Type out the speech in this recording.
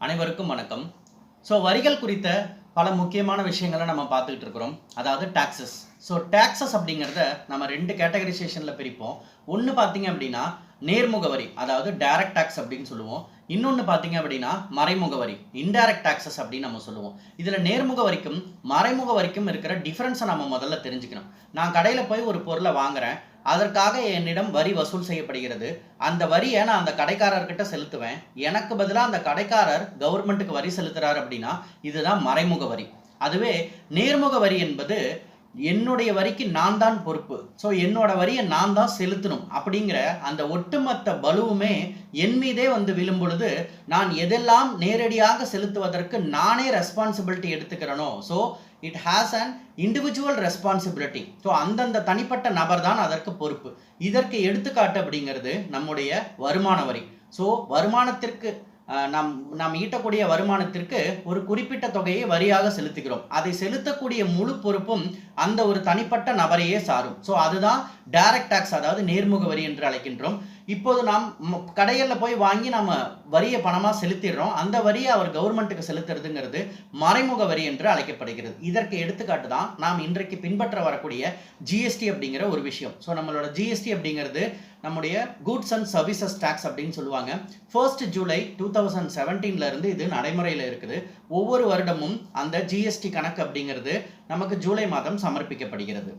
அனைவருக்கும் வணக்கம். வரிகள் குறித்த பல முக்கியமான விஷயங்களை நம்ம பார்த்துக்கிட்டு இருக்கிறோம். அதாவது டாக்ஸஸ். டாக்ஸஸ் அப்படிங்கிறத நம்ம 2 கேட்டகரைசேஷனில் பிரிப்போம். ஒன்று பார்த்தீங்க அப்படின்னா நேர்முக வரி, அதாவது டைரக்ட் டாக்ஸ் அப்படின்னு சொல்லுவோம். இன்னொன்று பார்த்தீங்க அப்படின்னா மறைமுக வரி, இன்டைரக்ட் டாக்ஸஸ் அப்படின்னு நம்ம சொல்லுவோம். இதில் நேர்முக வரிக்கும் மறைமுக வரிக்கும் இருக்கிற டிஃபரன்ஸை நம்ம முதல்ல தெரிஞ்சுக்கணும். நான் கடையில் போய் ஒரு பொருளை வாங்குறேன், அதற்காக என்னிடம் வரி வசூல் செய்யப்படுகிறது. அந்த வரியை நான் அந்த கடைக்காரர்கிட்ட செலுத்துவேன். எனக்கு பதிலாக அந்த கடைக்காரர் கவர்மெண்ட்டுக்கு வரி செலுத்துறாரு அப்படின்னா இதுதான் மறைமுக வரி. அதுவே நேர்முக வரி என்பது என்னுடைய வரிக்கு நான் தான் பொறுப்பு, என்னோட வரியை நான் தான் செலுத்தணும் அப்படிங்கிற அந்த ஒட்டுமொத்த பலுவுமே என் மீதே வந்து விழும் பொழுது நான் எதெல்லாம் நேரடியாக செலுத்துவதற்கு நானே ரெஸ்பான்சிபிலிட்டி எடுத்துக்கிறனோ, it has an individual responsibility. அந்தந்த தனிப்பட்ட நபர் தான் அதற்கு பொறுப்பு. இதற்கு எடுத்துக்காட்டு அப்படிங்கிறது நம்முடைய வருமான வரி. வருமானத்திற்கு நாம் ஈட்டக்கூடிய வருமானத்திற்கு ஒரு குறிப்பிட்ட தொகையை வரியாக செலுத்துகிறோம். அதை செலுத்தக்கூடிய முழு பொறுப்பும் அந்த ஒரு தனிப்பட்ட நபரையே சாரும். அதுதான் டைரக்ட் டாக்ஸ், அதாவது நேர்முக வரி என்று அழைக்கின்றோம். இப்போது நாம் கடைகளில் போய் வாங்கி நம்ம வரியை பணமாக செலுத்திடுறோம். அந்த வரியை அவர் கவர்மெண்ட்டுக்கு செலுத்துறதுங்கிறது மறைமுக வரி என்று அழைக்கப்படுகிறது. இதற்கு எடுத்துக்காட்டு தான் நாம் இன்றைக்கு பின்பற்ற வரக்கூடிய ஜிஎஸ்டி அப்படிங்கிற ஒரு விஷயம். நம்மளோட ஜிஎஸ்டி அப்படிங்கிறது நம்முடைய கூட்ஸ் அண்ட் சர்வீசஸ் டாக்ஸ் அப்படின்னு சொல்லுவாங்க. 1 ஜூலை 2017 இருந்து இது நடைமுறையில் இருக்குது. ஒவ்வொரு வருடமும் அந்த ஜிஎஸ்டி கணக்கு அப்படிங்கிறது நமக்கு ஜூலை மாதம் சமர்ப்பிக்கப்படுகிறது.